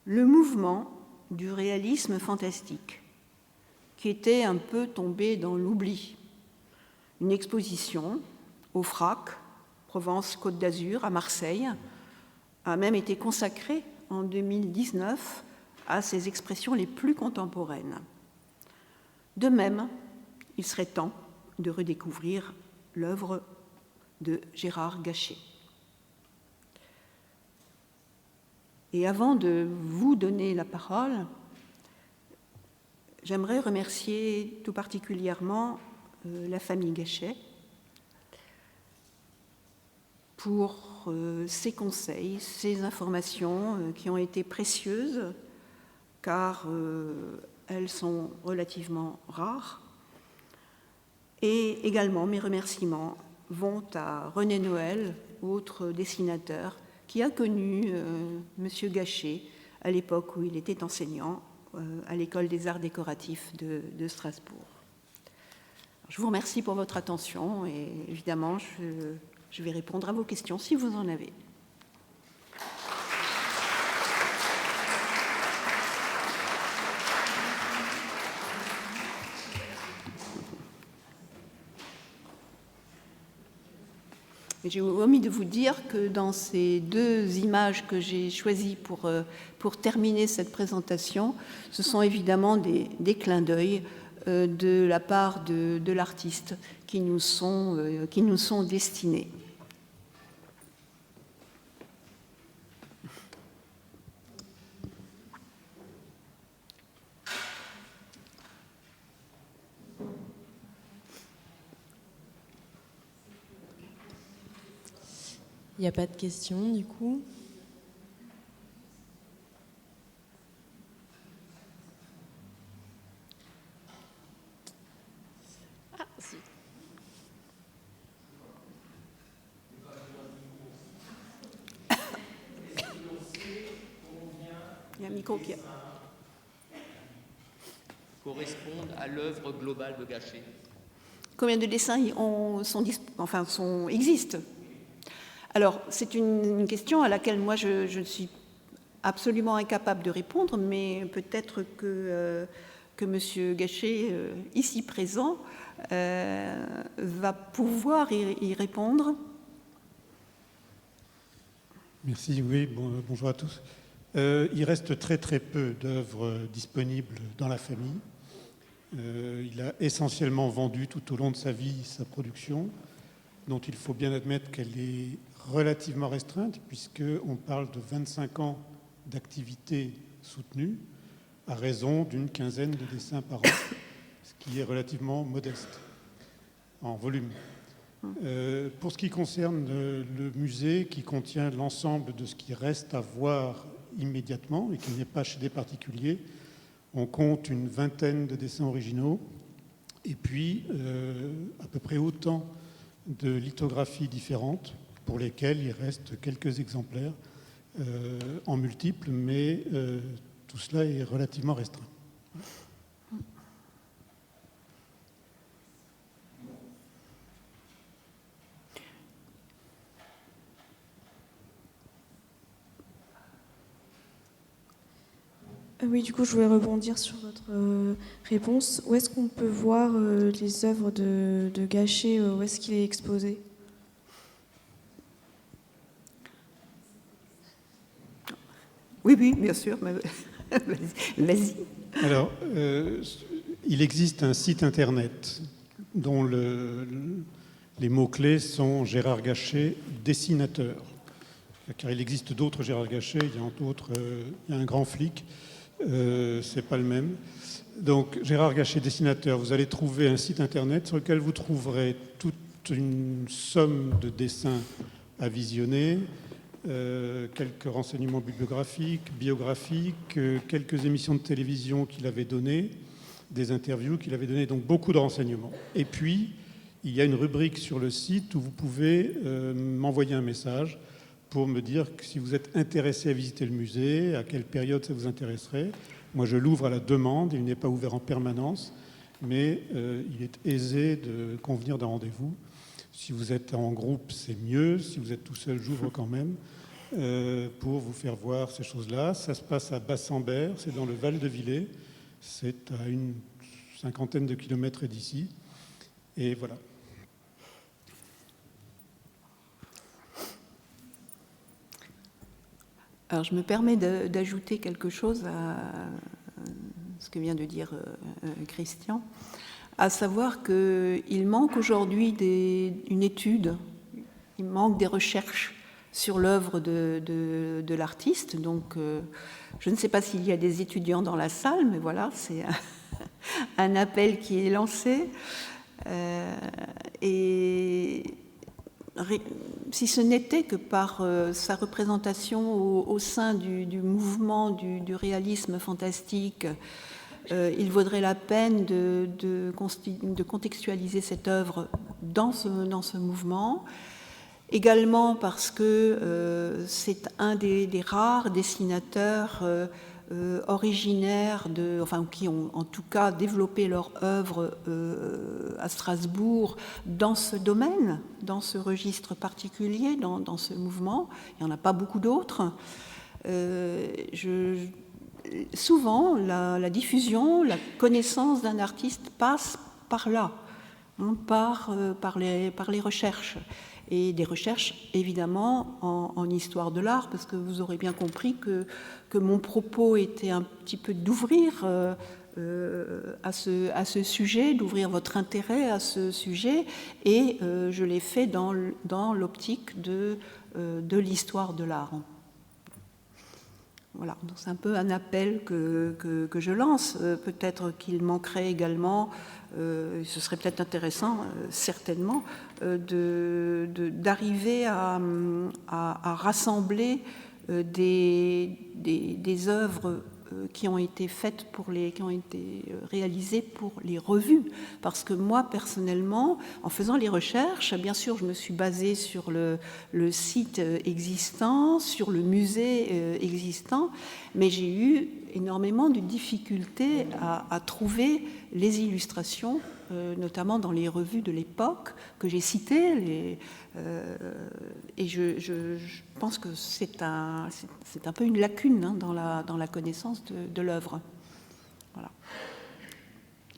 le mouvement du réalisme fantastique, qui était un peu tombé dans l'oubli. Une exposition au FRAC, Provence-Côte d'Azur, à Marseille, a même été consacrée en 2019 à ses expressions les plus contemporaines. De même, il serait temps de redécouvrir l'œuvre de Gérard Gachet. Et avant de vous donner la parole, j'aimerais remercier tout particulièrement la famille Gachet pour ses conseils, ses informations qui ont été précieuses, car elles sont relativement rares. Et également, mes remerciements vont à René Noël autre dessinateur qui a connu M. Gachet à l'époque où il était enseignant à l'École des arts décoratifs de Strasbourg. Je vous remercie pour votre attention et évidemment, je vais répondre à vos questions si vous en avez. J'ai omis de vous dire que dans ces deux images que j'ai choisies pour terminer cette présentation, ce sont évidemment des clins d'œil de la part de l'artiste qui nous sont destinés. Il n'y a pas de questions, du coup. Ah, si. Il y a un micro qui correspondent à l'œuvre globale de Gachet. Combien de dessins existent? Alors, c'est une question à laquelle moi je suis absolument incapable de répondre, mais peut-être que M. Gachet, ici présent, va pouvoir y répondre. Merci, oui, bonjour à tous. Il reste très très peu d'œuvres disponibles dans la famille. Il a essentiellement vendu tout au long de sa vie sa production, dont il faut bien admettre qu'elle est relativement restreinte, puisqu'on parle de 25 ans d'activité soutenue, à raison d'une quinzaine de dessins par an, ce qui est relativement modeste en volume. Pour ce qui concerne le musée, qui contient l'ensemble de ce qui reste à voir immédiatement et qui n'est pas chez des particuliers, on compte une vingtaine de dessins originaux et puis à peu près autant de lithographies différentes pour lesquelles il reste quelques exemplaires en multiples, mais tout cela est relativement restreint. Oui, du coup, je voulais rebondir sur votre réponse. Où est-ce qu'on peut voir les œuvres de Gachet? Où est-ce qu'il est exposé? Oui, bien sûr. Vas-y. Alors, il existe un site internet dont les mots-clés sont Gérard Gachet, dessinateur. Car il existe d'autres Gérard Gachet, il y a un grand flic. C'est pas le même. Donc Gérard Gachet, dessinateur, vous allez trouver un site internet sur lequel vous trouverez toute une somme de dessins à visionner, quelques renseignements bibliographiques, biographiques, quelques émissions de télévision qu'il avait données, des interviews qu'il avait données, donc beaucoup de renseignements. Et puis, il y a une rubrique sur le site où vous pouvez m'envoyer un message pour me dire que si vous êtes intéressé à visiter le musée, à quelle période ça vous intéresserait. Moi, je l'ouvre à la demande, il n'est pas ouvert en permanence, mais il est aisé de convenir d'un rendez-vous. Si vous êtes en groupe, c'est mieux. Si vous êtes tout seul, j'ouvre quand même pour vous faire voir ces choses-là. Ça se passe à Bassambert, c'est dans le Val-de-Villers. C'est à une 50aine de kilomètres d'ici. Et voilà. Alors, je me permets d'ajouter quelque chose à ce que vient de dire Christian, à savoir qu'il manque aujourd'hui une étude, il manque des recherches sur l'œuvre de l'artiste. Donc, je ne sais pas s'il y a des étudiants dans la salle, mais voilà, c'est un appel qui est lancé. Et si ce n'était que par sa représentation au sein du mouvement du réalisme fantastique, il vaudrait la peine de contextualiser cette œuvre dans ce mouvement. Également parce que c'est un des rares dessinateurs originaires qui ont en tout cas développé leur œuvre à Strasbourg dans ce domaine, dans ce registre particulier, dans ce mouvement. Il n'y en a pas beaucoup d'autres. Souvent, la diffusion, la connaissance d'un artiste passe par là, hein, par les recherches. Et des recherches, évidemment, en histoire de l'art, parce que vous aurez bien compris que mon propos était un petit peu d'ouvrir à ce sujet, d'ouvrir votre intérêt à ce sujet, et je l'ai fait dans l'optique de l'histoire de l'art. Voilà, donc c'est un peu un appel que je lance. Peut-être qu'il manquerait également, ce serait peut-être intéressant, certainement, d'arriver à rassembler des œuvres qui ont été faites qui ont été réalisées pour les revues. Parce que moi, personnellement, en faisant les recherches, bien sûr, je me suis basée sur le site existant, sur le musée existant, mais j'ai eu énormément de difficultés à trouver les illustrations, notamment dans les revues de l'époque que j'ai citées. Et je pense que c'est un peu une lacune, hein, dans la connaissance de l'œuvre. Voilà.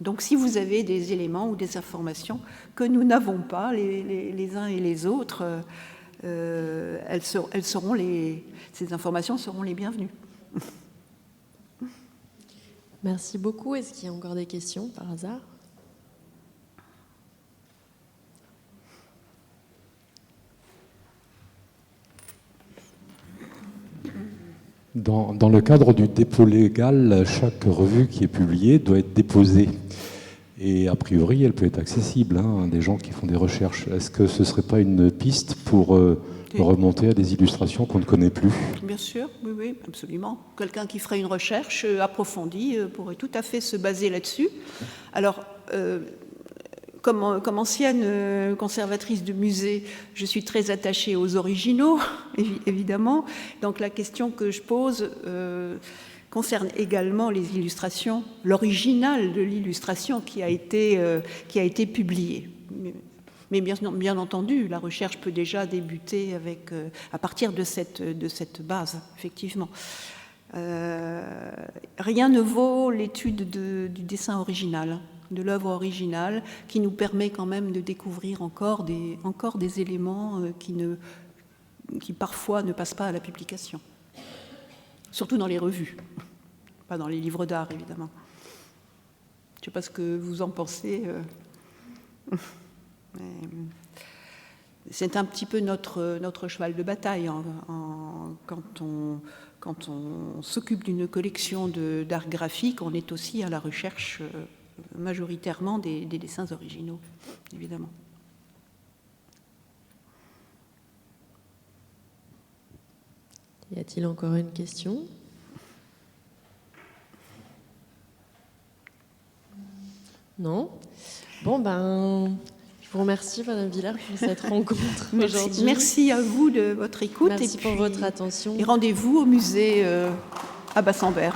Donc si vous avez des éléments ou des informations que nous n'avons pas, les uns et les autres, ces informations seront les bienvenues. Merci beaucoup. Est-ce qu'il y a encore des questions par hasard ? Dans le cadre du dépôt légal, chaque revue qui est publiée doit être déposée. Et a priori, elle peut être accessible, hein, des gens qui font des recherches. Est-ce que ce ne serait pas une piste pour remonter à des illustrations qu'on ne connaît plus ? Bien sûr, oui, absolument. Quelqu'un qui ferait une recherche approfondie pourrait tout à fait se baser là-dessus. Alors, comme ancienne conservatrice de musée, je suis très attachée aux originaux, évidemment. Donc la question que je pose concerne également les illustrations, l'original de l'illustration qui a été publiée. Mais bien entendu, la recherche peut déjà débuter à partir de cette base, effectivement. Rien ne vaut l'étude du dessin original, de l'œuvre originale, qui nous permet quand même de découvrir encore des éléments qui parfois ne passent pas à la publication. Surtout dans les revues, pas dans les livres d'art, évidemment. Je ne sais pas ce que vous en pensez. C'est un petit peu notre cheval de bataille quand on s'occupe d'une collection d'art graphique, on est aussi à la recherche majoritairement des dessins originaux, évidemment. Y a-t-il encore une question ? Non ? Bon, je vous remercie, Madame Villers, pour cette rencontre aujourd'hui. Merci à vous de votre écoute. Merci pour votre attention. Et rendez-vous au musée à Bassambert.